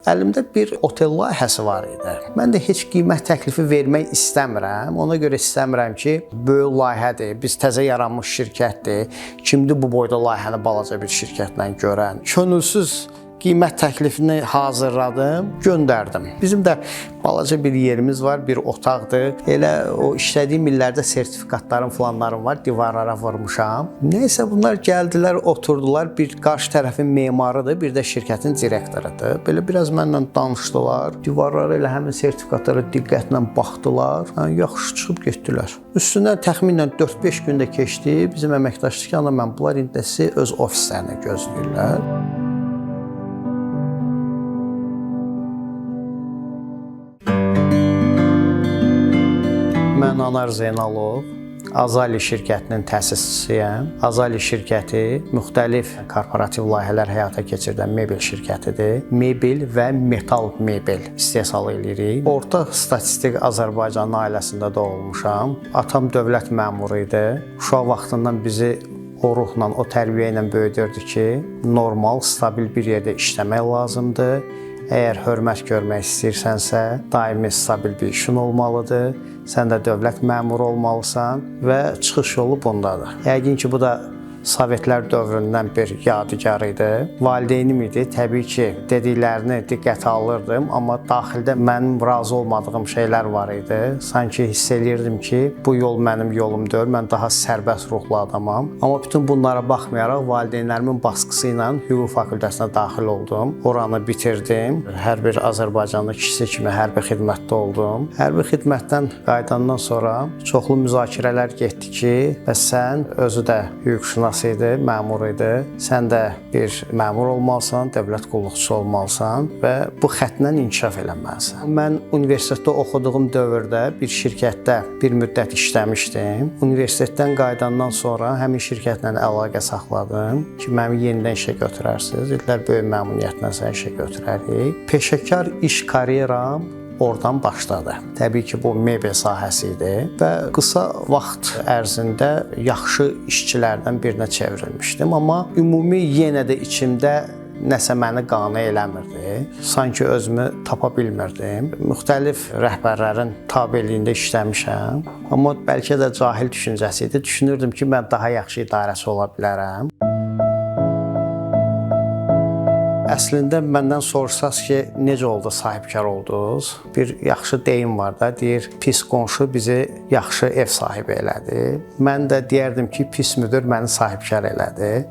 Əlimdə bir otel layihəsi var idi. Mən də heç qiymət təklifi vermək istəmirəm. Ona görə istəmirəm ki, böyük layihədir, biz təzə yaranmış şirkətdir. Kimdir bu boyda layihəni balaca bir şirkətlə görən? Könülsüz qiymət təklifini hazırladım, göndərdim. Bizim də balaca bir yerimiz var, bir otaqdır. Elə o işlədiyim illərdə sertifikatlarım falanlarım var, divarlara vurmuşam. Nəysə bunlar gəldilər, oturdular. Bir qarşı tərəfin memarıdır, bir də şirkətin direktorudur. Belə biraz mənlə danışdılar. Divarlara elə həmin sertifikatlara diqqətlə baxdılar. Yaxşı çıxıb getdilər. Üstündən təxminən 4-5 gündə keçdi. Bizim əməkdaşlıq yanında mən bunlar indi sizi öz ofislərinə gözləyirlər. Mən Anar Zeynalov, Azali şirkətinin təsisçisiyəm. Azali şirkəti müxtəlif korporativ layihələr həyata keçirdən mebel şirkətidir. Mebel və metal mebel istehsal edirik. Orta statistik Azərbaycan ailəsində doğulmuşam. Atam dövlət məmuru idi. Uşaq vaxtından bizi o ruhla, o tərbiyə ilə böyüdürdü ki, normal, stabil bir yerdə işləmək lazımdır. Əgər hörmət görmək istəyirsənsə, daimi stabil bir işin olmalıdır. Sən də dövlət məmuru olmalısan və çıxış yolu bundadır. Yəqin ki, bu da Sovetlər dövründən bir yadigar idi. Valideynim idi. Təbii ki, dediklərini diqqətə alırdım, amma daxildə mənim razı olmadığım şeylər var idi. Sanki hiss eləyirdim ki, bu yol mənim yolum deyil, mən daha sərbəst ruhlu adamam. Amma bütün bunlara baxmayaraq valideynlərimin baskısı ilə hüquq fakültəsinə daxil oldum. Oranı bitirdim. Hər bir Azərbaycanlı kişisi kimi hərbi xidmətdə oldum. Hərbi xidmətdən qayıdandan sonra çoxlu müzakirələr getdi ki, bəs sən özü də hüquqşünas idi, məmur idi. Sən də bir məmur olmalısan, dövlət qulluqçusu olmalısan və bu xəttlə inkişaf eləməlisən. Mən universitetdə oxuduğum dövrdə bir şirkətdə bir müddət işləmişdim. Universitetdən qayıdandan sonra həmin şirkətlə əlaqə saxladım ki, məni yenidən işə götürərsiniz. Dedilər, böyük məmnuniyyətlə səni işə götürərik. Peşəkar iş karyeram oradan başladı. Təbii ki, bu mebel sahəsi idi və qısa vaxt ərzində yaxşı işçilərdən birinə çevrilmişdim. Amma ümumi yenə də içimdə nəsə məni qane eləmirdi. Sanki özümü tapa bilmirdim. Müxtəlif rəhbərlərin tabeliyində işləmişəm. Amma bəlkə də cahil düşüncəsi idi. Düşünürdüm ki, mən daha yaxşı idarəçi ola bilərəm. Əslində məndən soruşsaz ki, necə oldu sahibkar oldunuz? Bir yaxşı deyim var da, deyir, pis qonşu bizi yaxşı ev sahibi elədi. Mən də deyərdim ki, pis müdür məni sahibkar elədi.